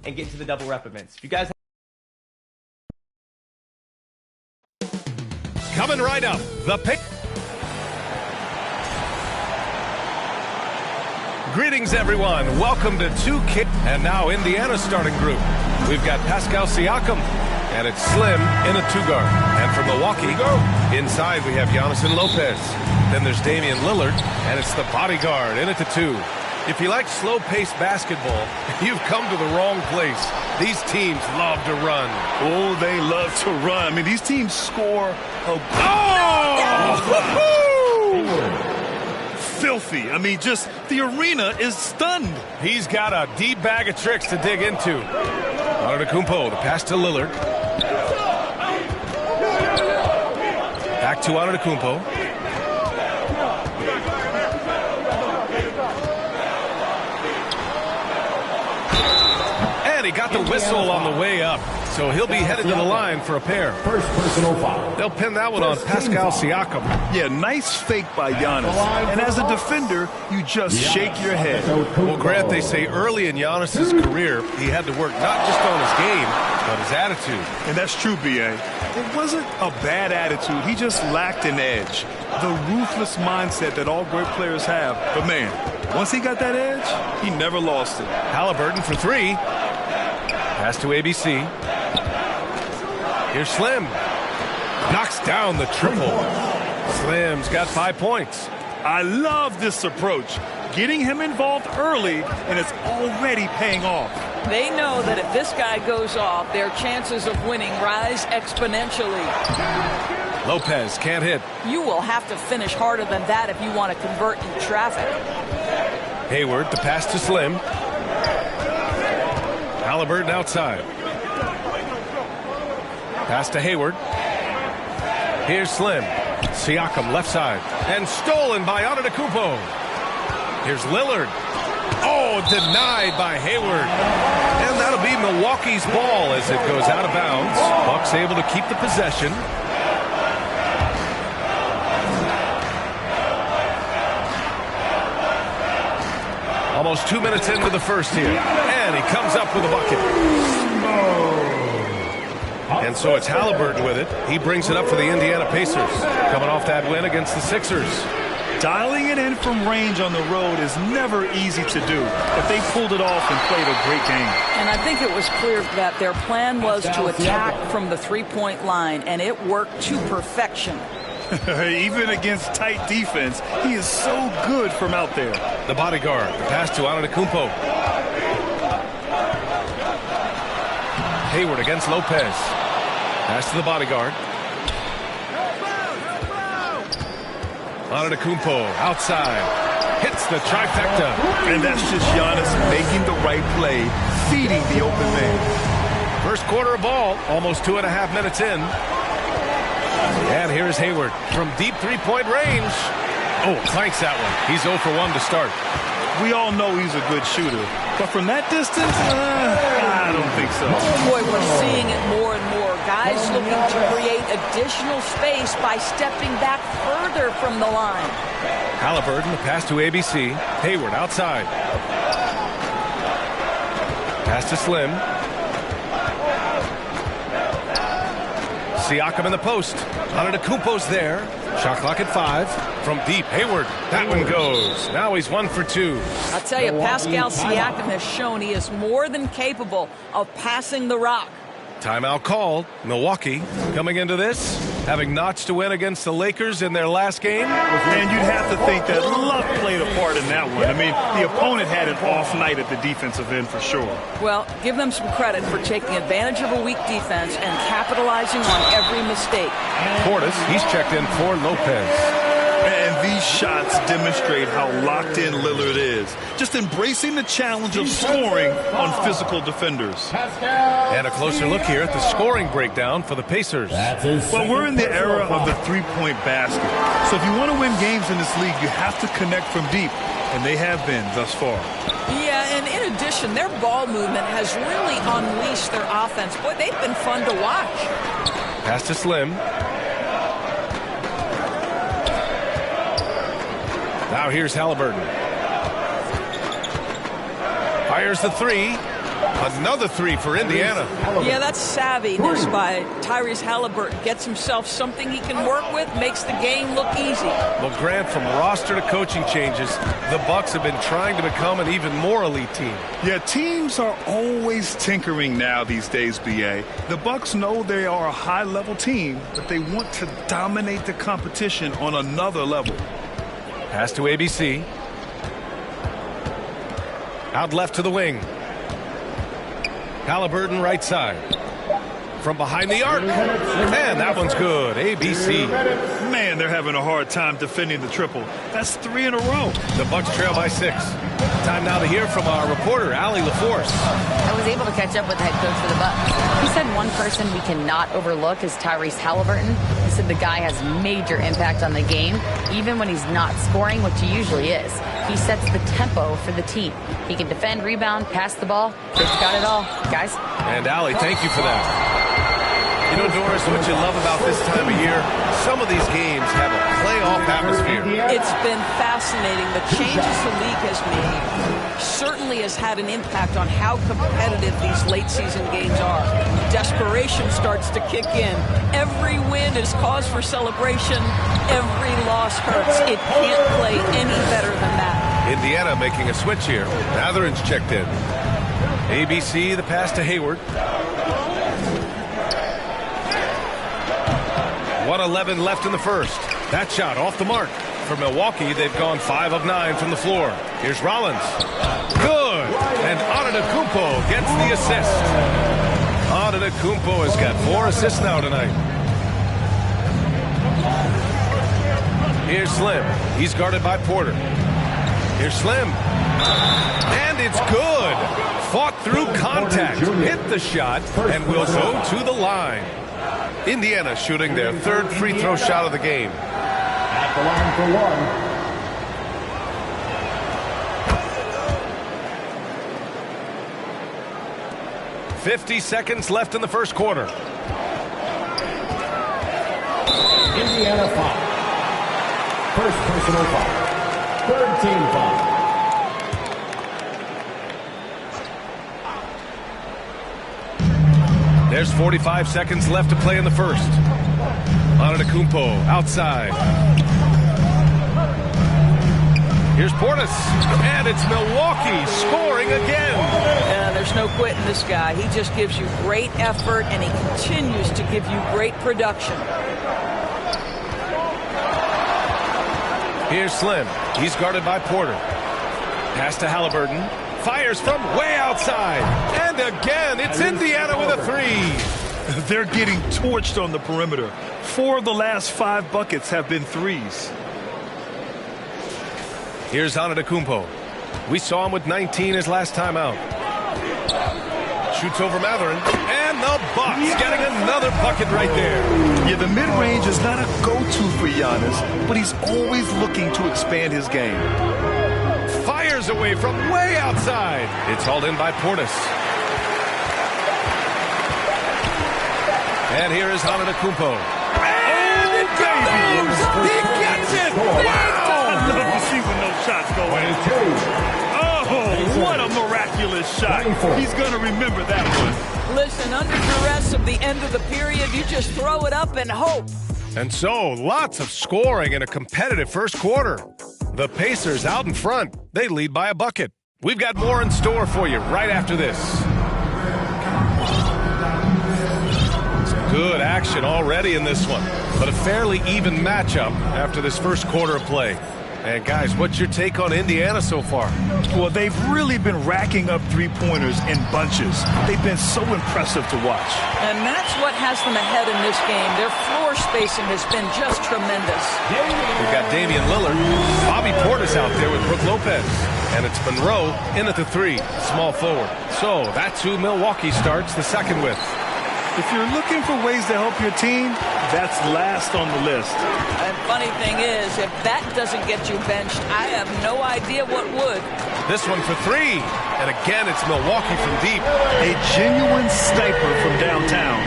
and get into the double rep events. If you guys coming right up, the pick. Greetings, everyone. Welcome to 2K. And now Indiana's starting group. We've got Pascal Siakam, and it's Slim in a two-guard. And from Milwaukee, inside we have Giannis and Lopez. Then there's Damian Lillard, and it's the bodyguard in at the two. If you like slow-paced basketball, you've come to the wrong place. These teams love to run. Oh, they love to run. I mean, these teams score a... filthy. I mean, just the arena is stunned. He's got a deep bag of tricks to dig into. Antetokounmpo, the pass to Lillard. Back to Antetokounmpo. And he got the whistle on the way up. So he'll be headed to the line for a pair. First personal foul. They'll pin that one on Pascal Siakam. Yeah, nice fake by Giannis. And as a defender, you just shake your head. Well, Grant, they say early in Giannis's career, he had to work not just on his game, but his attitude. And that's true, B.A. It wasn't a bad attitude. He just lacked an edge. The ruthless mindset that all great players have. But, man, once he got that edge, he never lost it. Halliburton for three. Pass to ABC. Here's Slim. Knocks down the triple. Slim's got 5 points. I love this approach. Getting him involved early, and it's already paying off. They know that if this guy goes off, their chances of winning rise exponentially. Lopez can't hit. You will have to finish harder than that if you want to convert in traffic. Hayward, the pass to Slim. Halliburton outside. Pass to Hayward. Here's Slim. Siakam left side. And stolen by Antetokounmpo. Here's Lillard. Oh, denied by Hayward. And that'll be Milwaukee's ball as it goes out of bounds. Bucks able to keep the possession. Almost 2 minutes into the first here. And he comes up with a bucket. And so it's Halliburton with it. He brings it up for the Indiana Pacers. Coming off that win against the Sixers. Dialing it in from range on the road is never easy to do, but they pulled it off and played a great game. And I think it was clear that their plan was to attack from the three-point line, and it worked to perfection. Even against tight defense, he is so good from out there. The bodyguard, the pass to Antetokounmpo. Hayward against Lopez. Pass to the bodyguard. Antetokounmpo outside. Hits the trifecta. And that's just Giannis making the right play, feeding the open man. First quarter of ball, almost 2.5 minutes in. And here's Hayward from deep three-point range. Oh, clanks that one. He's 0 for 1 to start. We all know he's a good shooter, but from that distance, I don't think so. Boy, we're seeing it more and more. Guys looking to create additional space by stepping back further from the line. Halliburton, the pass to ABC. Hayward outside. Pass to Slim. Siakam in the post. Antetokounmpo's there. Shot clock at 5. From deep, Hayward. That one goes. Now he's 1 for 2. I'll tell you, Pascal Siakam has shown he is more than capable of passing the rock. Timeout called. Milwaukee coming into this, having notched a win against the Lakers in their last game. And you'd have to think that luck played a part in that one. I mean, the opponent had an off night at the defensive end for sure. Well, give them some credit for taking advantage of a weak defense and capitalizing on every mistake. Portis, he's checked in for Lopez. And these shots demonstrate how locked in Lillard is. Just embracing the challenge of scoring on physical defenders. And a closer look here at the scoring breakdown for the Pacers. Well, we're in the era of the three-point basket. So if you want to win games in this league, you have to connect from deep. And they have been thus far. Yeah, and in addition, their ball movement has really unleashed their offense. Boy, they've been fun to watch. Pass to Slim. Now here's Halliburton. Fires the three. Another three for Indiana. Yeah, that's savviness by Tyrese Halliburton. Gets himself something he can work with, makes the game look easy. Well, Grant, from roster to coaching changes, the Bucks have been trying to become an even more elite team. Yeah, teams are always tinkering now these days, B.A. The Bucks know they are a high-level team, but they want to dominate the competition on another level. Pass to ABC. Out left to the wing. Halliburton right side. From behind the arc. And that one's good. ABC. Man, they're having a hard time defending the triple. That's 3 in a row. The Bucks trail by 6. Time now to hear from our reporter, Allie LaForce. I was able to catch up with the head coach for the Bucks. He said one person we cannot overlook is Tyrese Halliburton. He said the guy has major impact on the game, even when he's not scoring, which he usually is. He sets the tempo for the team. He can defend, rebound, pass the ball. Kid's got it all, guys. And Allie, thank you for that. You know, Doris, what you love about this time of year, some of these games have a playoff atmosphere. It's been fascinating. The changes the league has made certainly has had an impact on how competitive these late season games are. Desperation starts to kick in. Every win is cause for celebration. Every loss hurts. It can't play any better than that. Indiana making a switch here. Mathurin's checked in. ABC, the pass to Hayward. 1:11 left in the first. That shot off the mark. For Milwaukee, they've gone 5 of 9 from the floor. Here's Rollins. Good. And Antetokounmpo gets the assist. Antetokounmpo has got 4 assists now tonight. Here's Slim. He's guarded by Porter. Here's Slim. And it's good. Fought through contact. Hit the shot and will go to the line. Indiana shooting their 3rd free throw shot of the game. At the line for 1. 50 seconds left in the first quarter. Indiana foul. First personal foul. 3rd team foul. There's 45 seconds left to play in the first. Antetokounmpo outside. Here's Portis. And it's Milwaukee scoring again. There's no quitting this guy. He just gives you great effort, and he continues to give you great production. Here's Slim. He's guarded by Porter. Pass to Halliburton. Fires from way outside. And again, it's Indiana with a 3. They're getting torched on the perimeter. 4 of the last 5 buckets have been threes. Here's Antetokounmpo. We saw him with 19 his last time out. Shoots over Mathurin. And the Bucks getting another bucket right there. Yeah, the mid-range is not a go-to for Giannis, but he's always looking to expand his game. Fires away from way outside. It's hauled in by Portis. And here is Antetokounmpo. And it goes! He gets it! Wow! I love to see when those shots go in. Oh, what a miraculous shot. He's going to remember that one. Listen, under duress of the end of the period, you just throw it up and hope. And so, lots of scoring in a competitive first quarter. The Pacers out in front. They lead by a bucket. We've got more in store for you right after this. Some good action already in this one, but a fairly even matchup after this first quarter of play. And guys, what's your take on Indiana so far? Well, they've really been racking up three-pointers in bunches. They've been so impressive to watch. And that's what has them ahead in this game. Their floor spacing has been just tremendous. We've got Damian Lillard, Bobby Portis out there with Brook Lopez. And it's Monroe in at the 3, small forward. So that's who Milwaukee starts the second with. If you're looking for ways to help your team, that's last on the list. And funny thing is, if that doesn't get you benched, I have no idea what would. This one for 3. And again, it's Milwaukee from deep. A genuine sniper from downtown.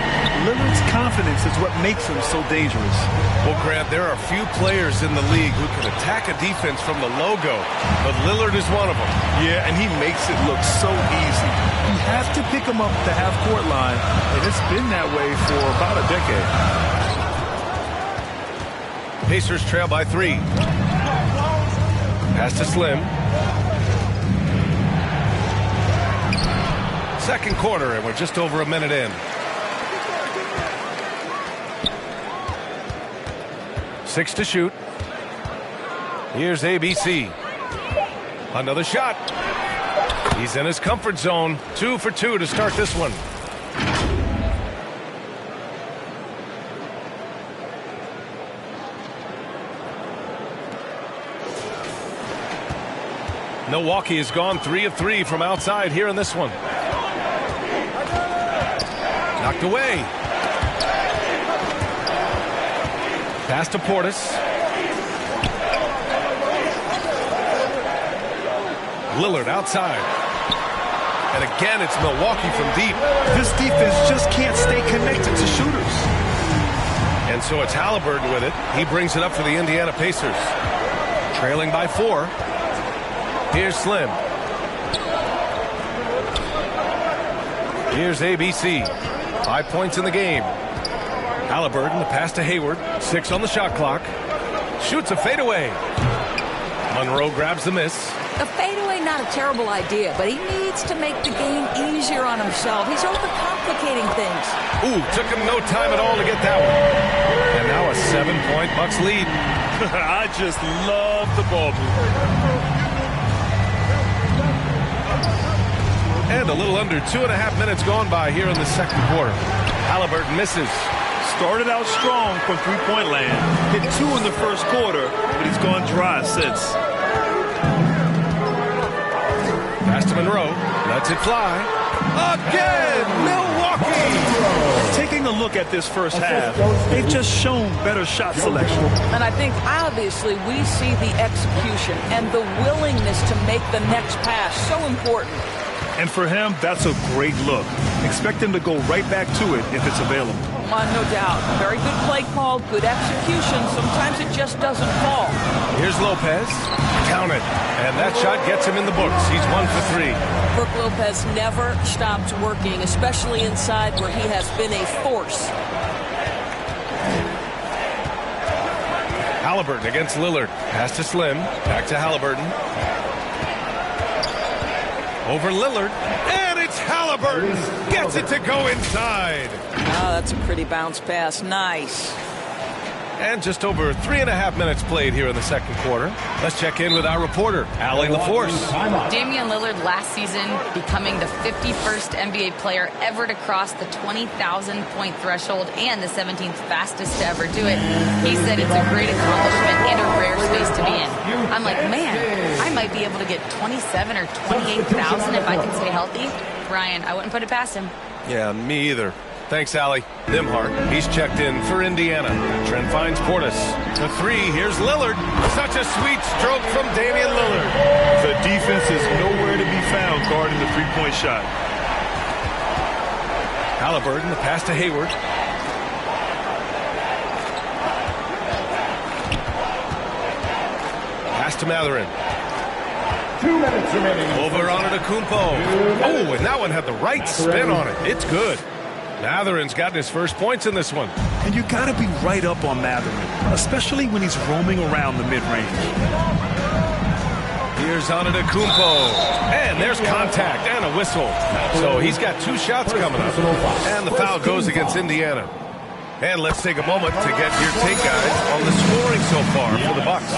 Lillard's confidence is what makes him so dangerous. Well, Grant, there are few players in the league who can attack a defense from the logo, but Lillard is one of them. Yeah, and he makes it look so easy. You have to pick him up at the half-court line, and it's been that way for about a decade. Pacers trail by 3. Pass to Slim. Second quarter, and we're just over a minute in. 6 to shoot. Here's ABC. Another shot. He's in his comfort zone. 2 for 2 to start this one. Milwaukee has gone 3 of 3 from outside here in this one. Knocked away. Pass to Portis. Lillard outside. And again, it's Milwaukee from deep. This defense just can't stay connected to shooters. And so it's Halliburton with it. He brings it up for the Indiana Pacers. Trailing by 4. Here's Slim. Here's ABC. 5 points in the game. Halliburton, the pass to Hayward. 6 on the shot clock. Shoots a fadeaway. Monroe grabs the miss. The fadeaway, not a terrible idea, but he needs to make the game easier on himself. He's overcomplicating things. Ooh, took him no time at all to get that one. And now a 7-point Bucks lead. I just love the ball movement. And a little under 2.5 minutes gone by here in the second quarter. Halliburton misses. Started out strong from three-point land. Hit 2 in the first quarter, but he's gone dry since. Pass to Monroe. Lets it fly. Again, Milwaukee! Taking a look at this first half, they've just shown better shot selection. And I think, obviously, we see the execution and the willingness to make the next pass so important. And for him, that's a great look. Expect him to go right back to it if it's available. No doubt. Very good play call, good execution. Sometimes it just doesn't fall. Here's Lopez. Count it. And that shot gets him in the books. He's 1 for 3. Brook Lopez never stops working, especially inside where he has been a force. Halliburton against Lillard. Pass to Slim. Back to Halliburton. Over Lillard. And it's Halliburton. Gets it to go inside. Oh, that's a pretty bounce pass. Nice. And just over 3.5 minutes played here in the second quarter. Let's check in with our reporter, Allie LaForce. Damian Lillard last season becoming the 51st NBA player ever to cross the 20,000-point threshold and the 17th fastest to ever do it. He said it's a great accomplishment and a rare space to be in. I'm like, man, I might be able to get 27 or 28,000 if I can stay healthy. Ryan, I wouldn't put it past him. Yeah, me either. Thanks, Allie. Nimhart, he's checked in for Indiana. Trent finds Portis. The 3, here's Lillard. Such a sweet stroke from Damian Lillard. The defense is nowhere to be found guarding the three-point shot. Halliburton, the pass to Hayward. Pass to Matherin. 2 minutes remaining. Over on Antetokounmpo. Oh, and that one had the right spin on it. It's good. Matherin's gotten his first points in this one. And you got to be right up on Matherin, especially when he's roaming around the mid-range. Here's Antetokounmpo. And there's contact and a whistle. So he's got 2 shots coming up. And the foul goes against Indiana. And let's take a moment to get your take, guys, on the scoring so far for the Bucks.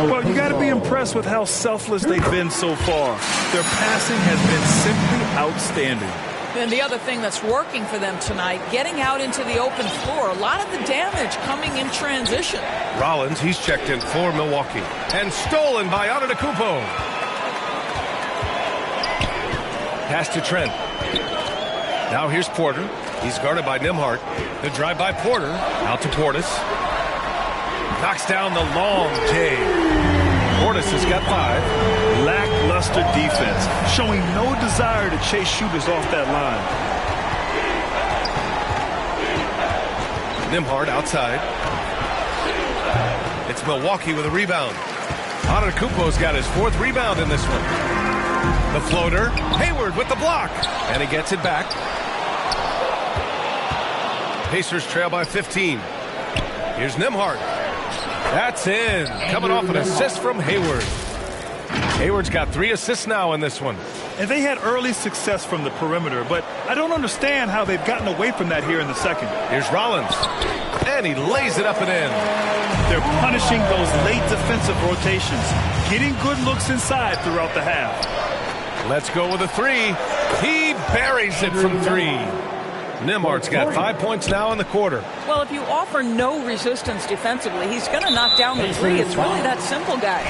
Well, you got to be impressed with how selfless they've been so far. Their passing has been simply outstanding. And the other thing that's working for them tonight, getting out into the open floor. A lot of the damage coming in transition. Rollins, he's checked in for Milwaukee. And stolen by Antetokounmpo. Pass to Trent. Now here's Porter. He's guarded by Nimhart. The drive by Porter. Out to Portis. Knocks down the long J. Portis has got 5. Lackluster defense, showing no desire to chase shooters off that line. Nimhard outside. It's Milwaukee with a rebound. Antetokounmpo's got his 4th rebound in this one. The floater. Hayward with the block. And he gets it back. Pacers trail by 15. Here's Nimhard. That's in. Coming off an assist from Hayward. Hayward's got 3 assists now in this one. And they had early success from the perimeter, but I don't understand how they've gotten away from that here in the second. Here's Rollins. And he lays it up and in. They're punishing those late defensive rotations, getting good looks inside throughout the half. Let's go with a 3. He buries it from 3. Nimhard's got 5 points now in the quarter. Well, if you offer no resistance defensively, he's going to knock down the 3. It's really that simple, guys.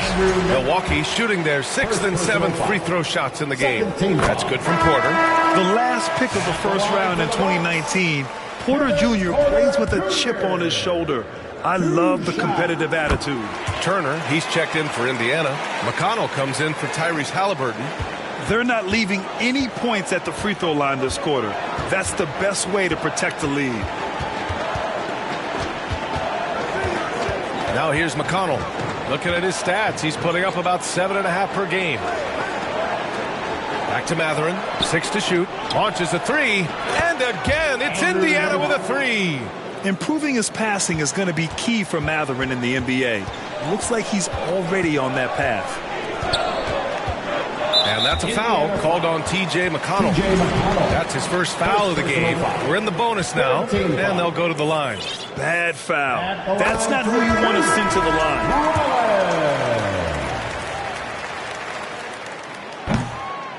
Milwaukee shooting their 6th and 7th free throw shots in the game. That's good from Porter. The last pick of the first round in 2019, Porter Jr. plays with a chip on his shoulder. I love the competitive attitude. Turner, he's checked in for Indiana. McConnell comes in for Tyrese Halliburton. They're not leaving any points at the free throw line this quarter. That's the best way to protect the lead. Now here's McConnell. Looking at his stats, he's putting up about 7.5 per game. Back to Matherin, 6 to shoot. Launches a 3, and again, it's Indiana with a 3. Improving his passing is going to be key for Matherin in the NBA. Looks like he's already on that path. And that's a foul called on T.J. McConnell. That's his first foul of the game. We're in the bonus now, and they'll go to the line. Bad foul. That's not who you want to send to the line.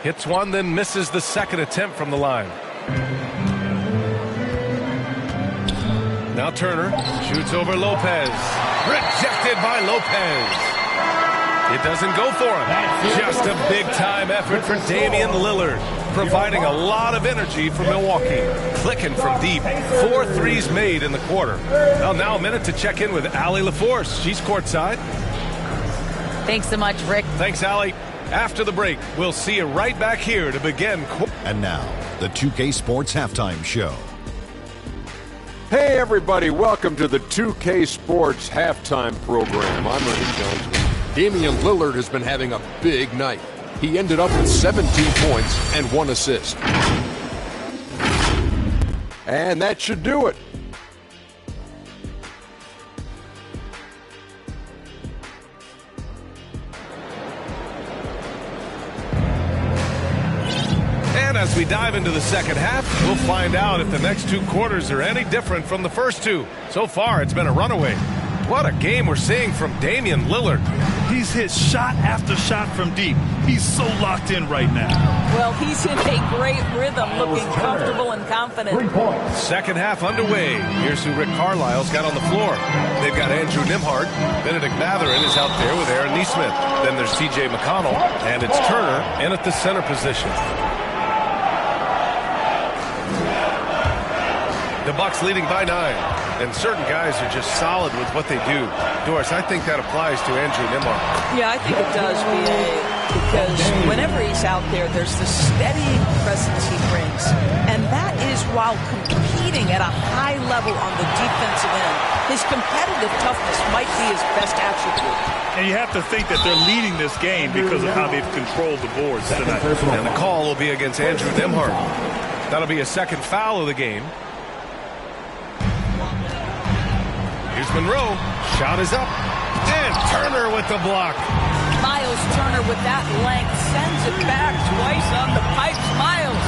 Hits one, then misses the second attempt from the line. Now Turner shoots over Lopez. Rejected by Lopez. It doesn't go for him. Just a big-time effort for Damian Lillard, providing a lot of energy for Milwaukee. Clicking from deep. 4 threes made in the quarter. Well, now a minute to check in with Allie LaForce. She's courtside. Thanks so much, Rick. Thanks, Allie. After the break, we'll see you right back here to begin. And now, the 2K Sports Halftime Show. Hey, everybody. Welcome to the 2K Sports Halftime Program. I'm Ernie Jones. Damian Lillard has been having a big night. He ended up with 17 points and 1 assist. And that should do it. And as we dive into the second half, we'll find out if the next 2 quarters are any different from the first 2. So far, it's been a runaway. What a game we're seeing from Damian Lillard. He's hit shot after shot from deep. He's so locked in right now. Well, he's in a great rhythm, looking comfortable and confident. Second half underway. Here's who Rick Carlisle's got on the floor. They've got Andrew Nimhard. Benedict Matherin is out there with Aaron Nesmith. Then there's T.J. McConnell. And it's Turner in at the center position. The Bucks leading by 9. And certain guys are just solid with what they do. Doris, I think that applies to Andrew Nimhard. Yeah, I think it does, B.A., because whenever he's out there, there's the steadying presence he brings. And that is while competing at a high level on the defensive end. His competitive toughness might be his best attribute. And you have to think that they're leading this game because of how they've controlled the boards tonight. And the call will be against Andrew Nimhard. That'll be a second foul of the game. Here's Monroe. Shot is up. And Turner with the block. Miles Turner with that length sends it back twice on the pipes. Miles.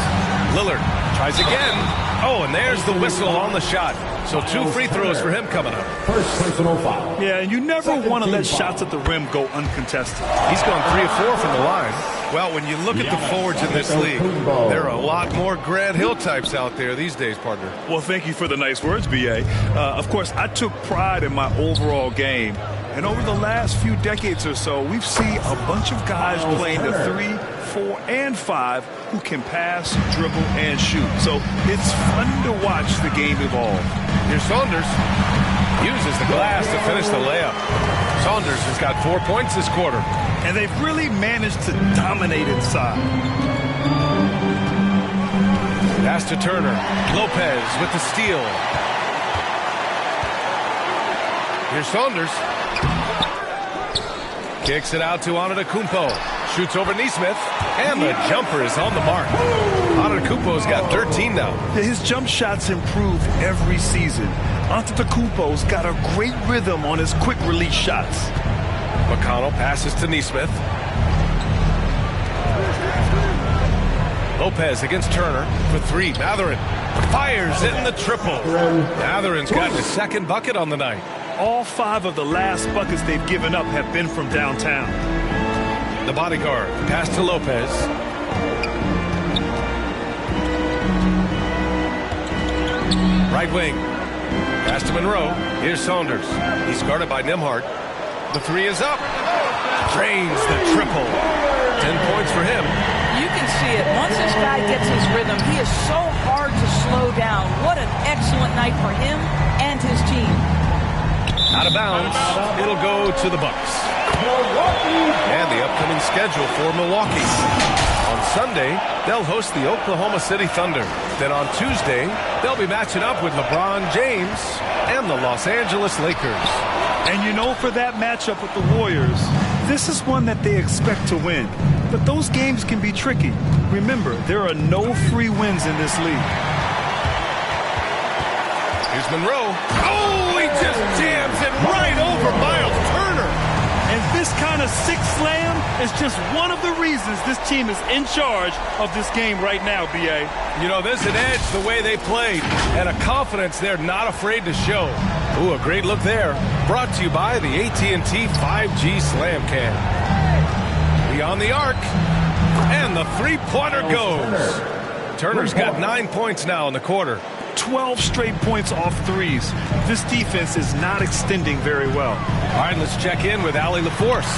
Lillard tries again. Oh, and there's the whistle on the shot. So 2 free throws for him coming up. First personal foul. Yeah, and you never want to let shots at the rim go uncontested. He's gone 3 of 4 from the line. Well, when you look at the forwards in this league, there are a lot more Grant Hill types out there these days, partner. Well, thank you for the nice words, B.A. Of course, I took pride in my overall game. And over the last few decades or so, we've seen a bunch of guys playing the 3, 4, and 5 who can pass, dribble, and shoot. So it's fun to watch the game evolve. Here's Saunders. Uses the glass to finish the layup. Saunders has got 4 points this quarter. And they've really managed to dominate inside. Pass to Turner. Lopez with the steal. Here's Saunders. Kicks it out to Antetokounmpo. Shoots over Neesmith. And the jumper is on the mark. Antetokounmpo's got 13 now. His jump shots improve every season. Antetokounmpo's got a great rhythm on his quick release shots. McConnell passes to Neesmith. Lopez against Turner for three. Matherin fires in the triple. Matherin's got his second bucket on the night. All 5 of the last buckets they've given up have been from downtown. The bodyguard pass to Lopez. Right wing. Pass to Monroe. Here's Saunders. He's guarded by Nembhard. The three is up. Drains the triple. 10 points for him. You can see it. Once this guy gets his rhythm, he is so hard to slow down. What an excellent night for him and his team. Out of bounds. It'll go to the Bucks. And the upcoming schedule for Milwaukee. On Sunday, they'll host the Oklahoma City Thunder. Then on Tuesday, they'll be matching up with LeBron James and the Los Angeles Lakers. And you know, for that matchup with the Warriors, this is one that they expect to win. But those games can be tricky. Remember, there are no free wins in this league. Here's Monroe. Oh, he just jams it right over Miles Turner. And this kind of sick slam is just one of the reasons this team is in charge of this game right now, B.A. You know, there's an edge the way they played and a confidence they're not afraid to show. Ooh, a great look there. Brought to you by the AT&T 5G Slam Cam. Beyond the arc. And the three-pointer goes. Turner's got 9 points now in the quarter. 12 straight points off threes. This defense is not extending very well. All right, let's check in with Allie LaForce.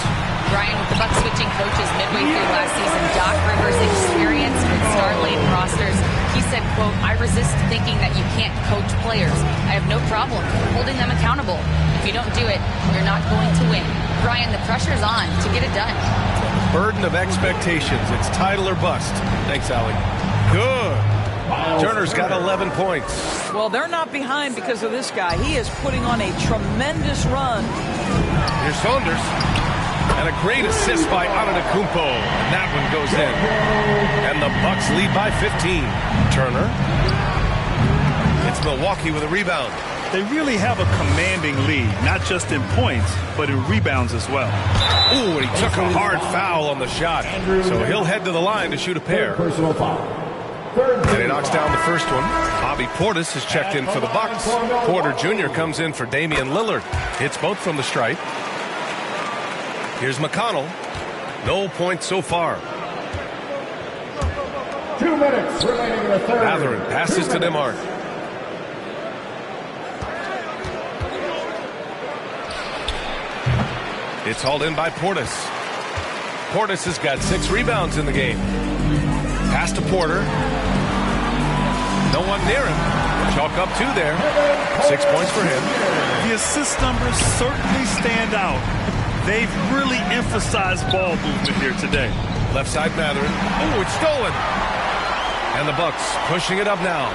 Brian, with the Bucks switching coaches midway through last season, Doc Rivers' experience with star-laden rosters, he said, quote, "I resist thinking that you can't coach players. I have no problem holding them accountable. If you don't do it, you're not going to win." Brian, the pressure's on to get it done. Burden of expectations. It's title or bust. Thanks, Allie. Good. Turner's got 11 points. Well, they're not behind because of this guy. He is putting on a tremendous run. Here's Saunders. And a great assist by Antetokounmpo. And that one goes in. And the Bucks lead by 15. Turner. It's Milwaukee with a rebound. They really have a commanding lead, not just in points, but in rebounds as well. Ooh, and he took a hard foul on the shot. So he'll head to the line to shoot a pair. Personal foul. And he knocks down the first one. Bobby Portis has checked in for the Bucks. Porter Jr. comes in for Damian Lillard. Hits both from the stripe. Here's McConnell. No points so far. 2 minutes remaining in the third. Matherin passes to Nembhard. It's hauled in by Portis. Portis has got 6 rebounds in the game. Pass to Porter. No one near him. Chalk up 2 there. 6 points for him. The assist numbers certainly stand out. They've really emphasized ball movement here today. Left side Matherin. Oh, it's stolen. And the Bucks pushing it up now.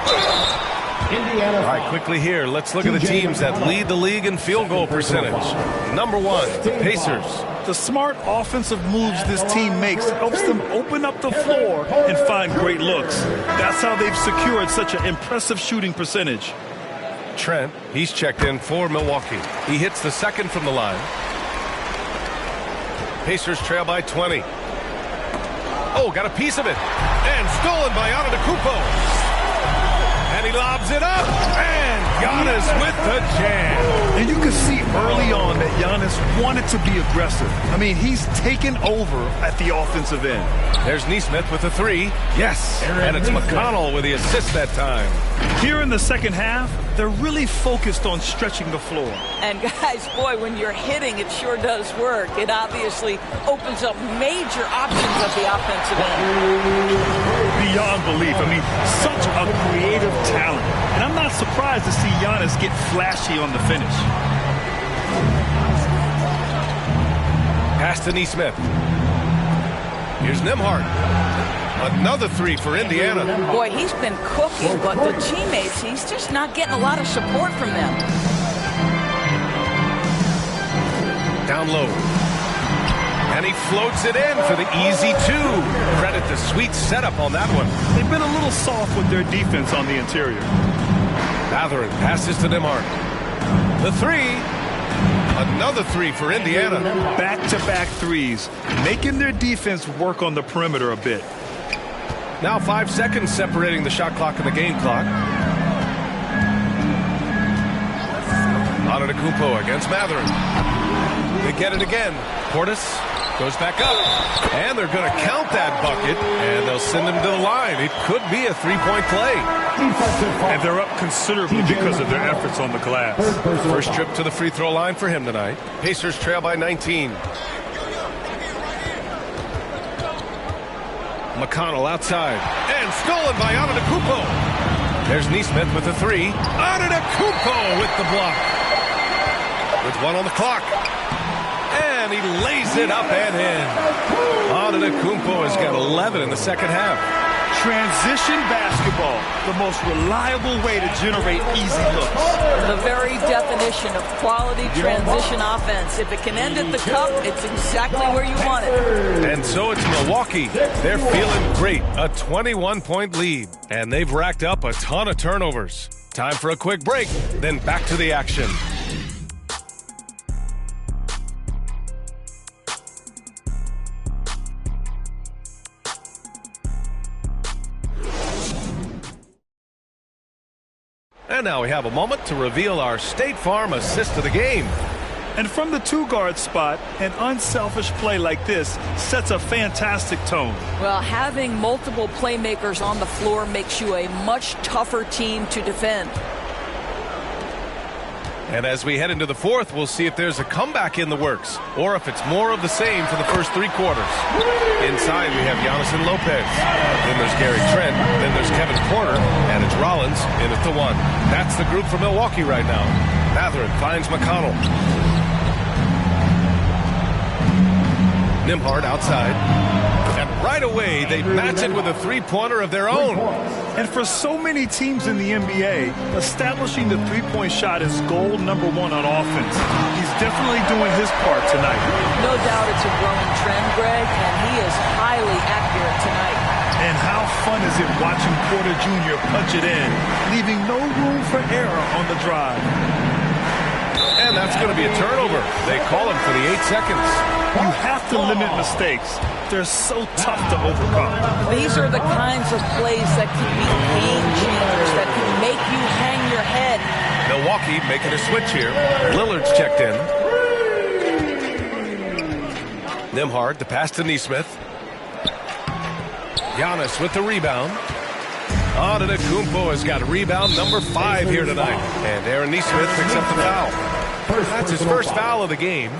Indiana. All right, quickly here, let's look at the teams that lead the league in field goal percentage. Number 1, Pacers. The smart offensive moves this team makes helps them open up the floor and find great looks. That's how they've secured such an impressive shooting percentage. Trent, he's checked in for Milwaukee. He hits the second from the line. Pacers trail by 20. Oh, got a piece of it. And stolen by Antetokounmpo. And he lobs it up. And Giannis with the jam. And you can see early on that Giannis wanted to be aggressive. I mean, he's taken over at the offensive end. There's Neesmith with the 3. Yes. And it's McConnell with the assist that time. Here in the second half, they're really focused on stretching the floor. And guys, boy, when you're hitting, it sure does work. It obviously opens up major options at the offensive end. Beyond belief. I mean, such a creative talent. And I'm not surprised to see Giannis get flashy on the finish. Pass to Neesmith. Here's Nembhard. Another 3 for Indiana. Boy, he's been cooking, but the teammates, he's just not getting a lot of support from them. Down low. And he floats it in for the easy 2. Credit the sweet setup on that one. They've been a little soft with their defense on the interior. Matherin passes to Nimhart. The 3. Another 3 for Indiana. Back-to-back threes, making their defense work on the perimeter a bit. Now 5 seconds separating the shot clock and the game clock. Antetokounmpo against Matherin. They get it again. Portis goes back up. And they're going to count that bucket, and they'll send him to the line. It could be a three-point play. And they're up considerably because of their efforts on the glass. First trip to the free throw line for him tonight. Pacers trail by 19. McConnell outside. And stolen by Antetokounmpo. There's Nesmith with the 3. Antetokounmpo with the block. With 1 on the clock. And he lays it up and in. Antetokounmpo has got 11 in the second half. Transition basketball, the most reliable way to generate easy looks. The very definition of quality transition offense. If it can end at the cup, it's exactly where you want it. And so it's Milwaukee. They're feeling great. A 21-point lead. And they've racked up a ton of turnovers. Time for a quick break, then back to the action. And now we have a moment to reveal our State Farm assist of the game. And from the 2-guard spot, an unselfish play like this sets a fantastic tone. Well, having multiple playmakers on the floor makes you a much tougher team to defend. And as we head into the fourth, we'll see if there's a comeback in the works, or if it's more of the same for the first 3 quarters. Inside, we have Giannis and Lopez. Then there's Gary Trent. Then there's Kevin Porter. And it's Rollins in at the 1. That's the group for Milwaukee right now. Matherin finds McConnell. Nimhart outside. And right away, they match it with a 3-pointer of their own. And for so many teams in the NBA, establishing the 3-point shot is goal number 1 on offense. He's definitely doing his part tonight. No doubt it's a growing trend, Greg, and he is highly accurate tonight. And how fun is it watching Porter Jr. punch it in, leaving no room for error on the drive. And that's going to be a turnover. They call him for the 8 seconds. You have to limit mistakes. They're so tough to overcome. These are the kinds of plays that can be game changers, that can make you hang your head. Milwaukee making a switch here. Lillard's checked in. Nimhart, the pass to Nesmith. Giannis with the rebound. Antetokounmpo has got rebound number 5 here tonight. And Aaron Nesmith picks up the foul. That's his first foul of the game.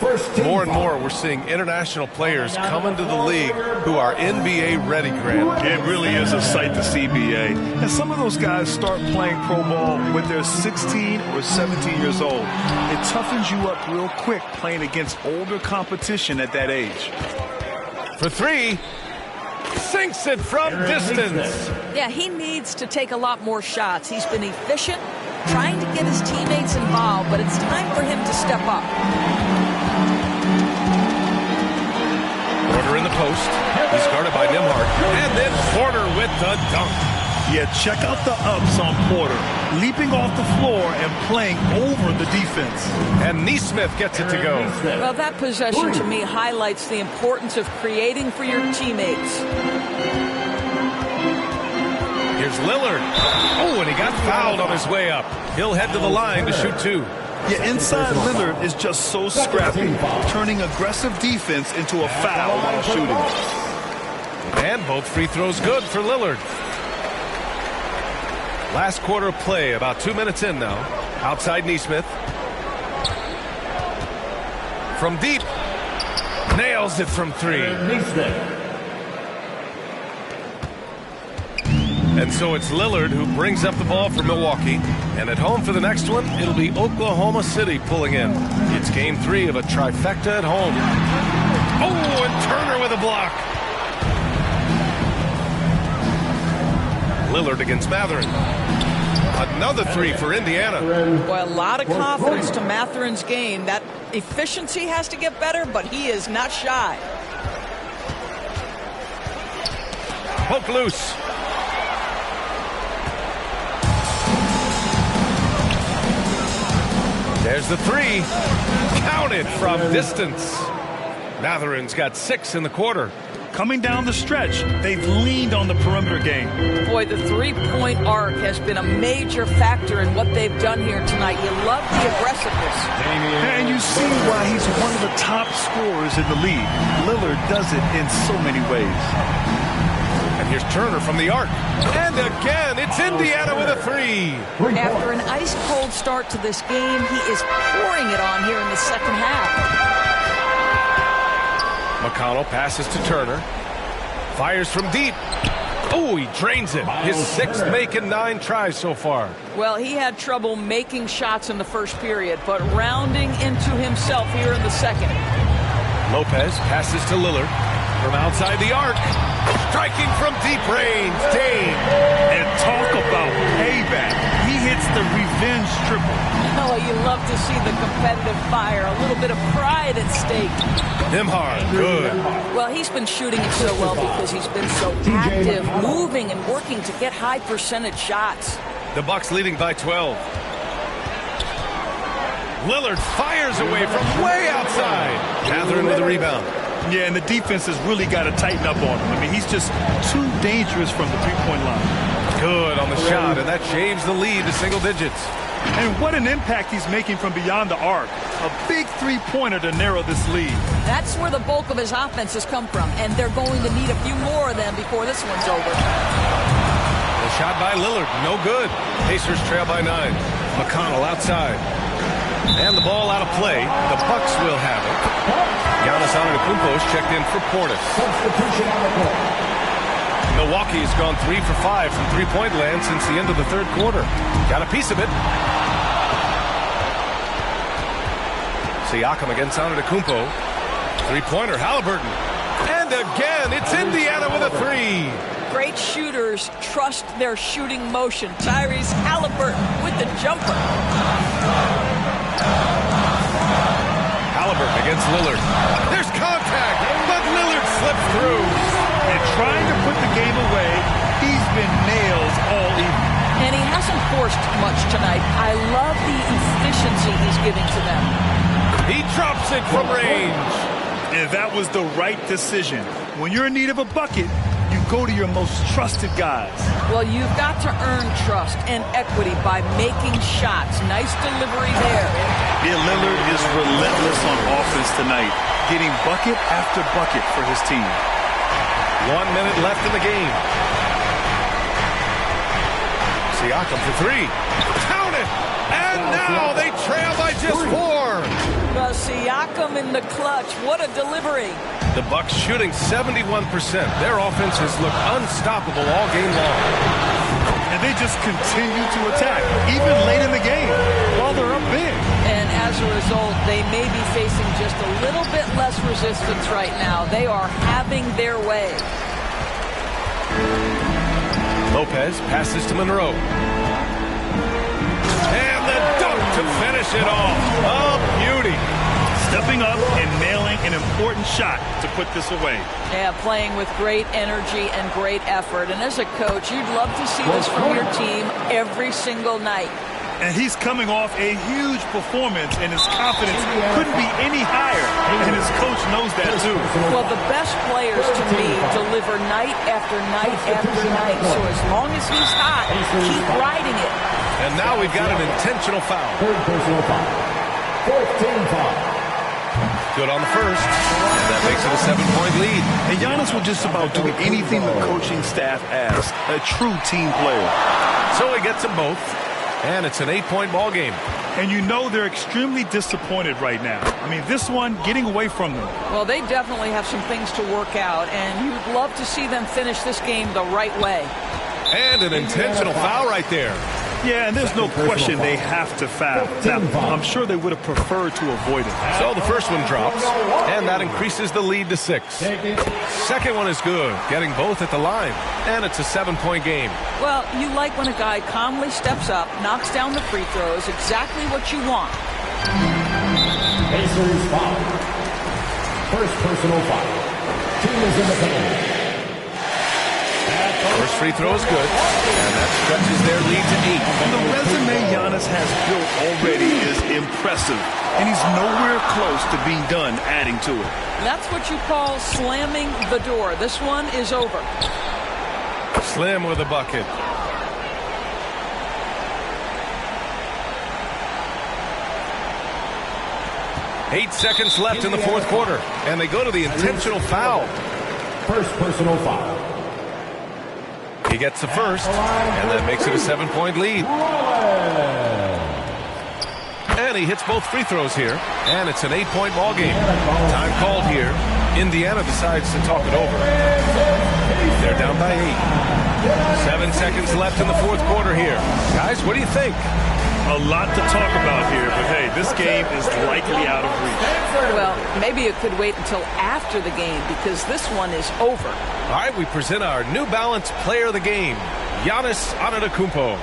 More and more, we're seeing international players come into the league who are NBA ready, Grant. It really is a sight to see, BA. And some of those guys start playing pro ball when they're 16 or 17 years old. It toughens you up real quick playing against older competition at that age. For 3, sinks it from distance. Yeah, he needs to take a lot more shots. He's been efficient, trying to get his teammates involved, but it's time for him to step up. Porter in the post. He's guarded by Nimhart. And then Porter with the dunk. Yeah, check out the ups on Porter. Leaping off the floor and playing over the defense. And Nesmith gets it to go. Well, that possession to me highlights the importance of creating for your teammates. Here's Lillard. Oh, and he got fouled on his way up. He'll head to the line to shoot 2. Yeah, inside Lillard is just so scrappy, turning aggressive defense into a foul while shooting. And both free throws good for Lillard. Last quarter of play, about 2 minutes in now. Outside Nesmith. From deep. Nails it from 3. And so it's Lillard who brings up the ball for Milwaukee. And at home for the next one, it'll be Oklahoma City pulling in. It's game 3 of a trifecta at home. Oh, and Turner with a block. Lillard against Matherin. another three for Indiana. Well, a lot of confidence to Matherin's game. That efficiency has to get better, but he is not shy. Poke loose. There's the three. Counted from distance. Matherin's got 6 in the quarter. Coming down the stretch, they've leaned on the perimeter game. Boy, the three-point arc has been a major factor in what they've done here tonight. You love the aggressiveness. And you see why he's one of the top scorers in the league. Lillard does it in so many ways. And here's Turner from the arc. And again, it's Indiana with a three. After an ice-cold start to this game, he is pouring it on here in the second half. McConnell passes to Turner. Fires from deep. Oh, he drains it. His 6th make in 9 tries so far. Well, he had trouble making shots in the first period, but rounding into himself here in the second. Lopez passes to Lillard from outside the arc. Striking from deep range. Dame. And talk about payback. He hits the revenge triple. Oh, you love to see the competitive fire. A little bit of pride at stake. Nembhard, good. Well, he's been shooting it so well because he's been so active, moving and working to get high percentage shots. The Bucks leading by 12. Lillard fires away from way outside. Matherin with a rebound. Yeah, and the defense has really got to tighten up on him. I mean, he's just too dangerous from the three-point line. Good on the shot, and that shaves the lead to single digits. And what an impact he's making from beyond the arc. A big three-pointer to narrow this lead. That's where the bulk of his offense has come from, and they're going to need a few more of them before this one's over. The shot by Lillard, no good. Pacers trail by 9. McConnell outside. And the ball out of play. The Bucks will have it. Giannis Antetokounmpo is checked in for Portis. Milwaukee has gone 3 for 5 from three-point land since the end of the third quarter. Got a piece of it. Siakam against Antetokounmpo. Three-pointer, Halliburton. And again, it's Indiana with a three. Great shooters trust their shooting motion. Tyrese Halliburton with the jumper. Halliburton against Lillard. There's contact, but Lillard slipped through. And trying to put the game away, he's been nails all evening. And he hasn't forced much tonight. I love the efficiency he's giving to them. He drops it from range. And that was the right decision. When you're in need of a bucket, you go to your most trusted guys. Well, you've got to earn trust and equity by making shots. Nice delivery there. Yeah, Lillard is relentless on offense tonight, getting bucket after bucket for his team. 1 minute left in the game. Siakam for three. Count it! And now they trail by just 4. Well, Siakam in the clutch. What a delivery. The Bucks shooting 71%. Their offense has looked unstoppable all game long. And they just continue to attack, even late in the game, while they're up big. And as a result, they may be facing just a little bit less resistance right now. They are having their way. Lopez passes to Monroe. And the dunk to finish it off. A beauty. Stepping up and nailing an important shot to put this away. Yeah, playing with great energy and great effort. And as a coach, you'd love to see this from your team every single night. And he's coming off a huge performance, and his confidence couldn't be any higher. And his coach knows that, too. Well, the best players, to me, deliver night after night after night. So as long as he's hot, keep riding it. And now we've got an intentional foul. Third personal foul. Fourth team foul. Good on the first. And that makes it a 7-point lead. And Giannis will just about do anything the coaching staff asks. A true team player. So he gets them both. And it's an 8-point ball game. And you know they're extremely disappointed right now. I mean, this one getting away from them. Well, they definitely have some things to work out, and you'd love to see them finish this game the right way. And an intentional foul right there. Yeah, and there's no question they have to foul. Now, I'm sure they would have preferred to avoid it. So the first one drops, and that increases the lead to 6. Second one is good, getting both at the line, and it's a 7-point game. Well, you like when a guy calmly steps up, knocks down the free throws, exactly what you want. Pacers foul. First personal foul. Team is in the penalty. First free throw is good, and that stretches their lead to 8. And the resume Giannis has built already is impressive, and he's nowhere close to being done adding to it. That's what you call slamming the door. This one is over. Slim with a bucket. Eight seconds left in the fourth quarter, and they go to the intentional foul. First personal foul. He gets the first, and that makes it a 7-point lead. And he hits both free throws here, and it's an 8-point ball game. Time called here. Indiana decides to talk it over. They're down by 8. 7 seconds left in the fourth quarter here. Guys, what do you think? A lot to talk about here, but hey, this game is likely out of reach. Well, maybe it could wait until after the game because this one is over. All right, we present our New Balance player of the game, Giannis Antetokounmpo.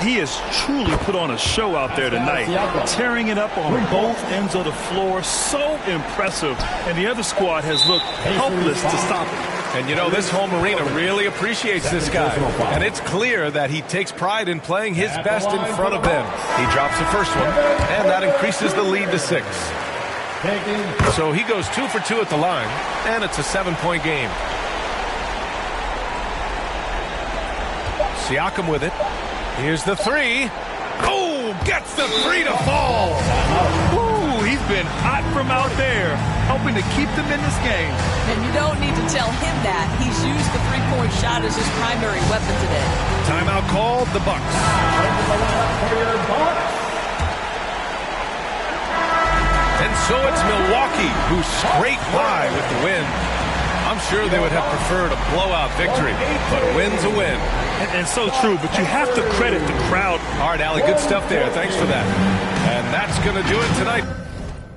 He has truly put on a show out there tonight, tearing it up on both ends of the floor. So impressive, and the other squad has looked helpless to stop him. And you know, this home arena really appreciates this guy. And it's clear that he takes pride in playing his best in front of them. He drops the first one, and that increases the lead to 6. So he goes 2 for 2 at the line, and it's a 7-point game. Siakam with it. Here's the 3. Oh, gets the 3 to fall. Ooh, he's been hot from out there, helping to keep them in this game. And you don't need to tell him that. He's used the three-point shot as his primary weapon today. Timeout called, the Bucks. And so it's Milwaukee who scraped by with the win. I'm sure they would have preferred a blowout victory, but a win's a win. And so true, but you have to credit the crowd. All right, Allie, good stuff there. Thanks for that. And that's going to do it tonight.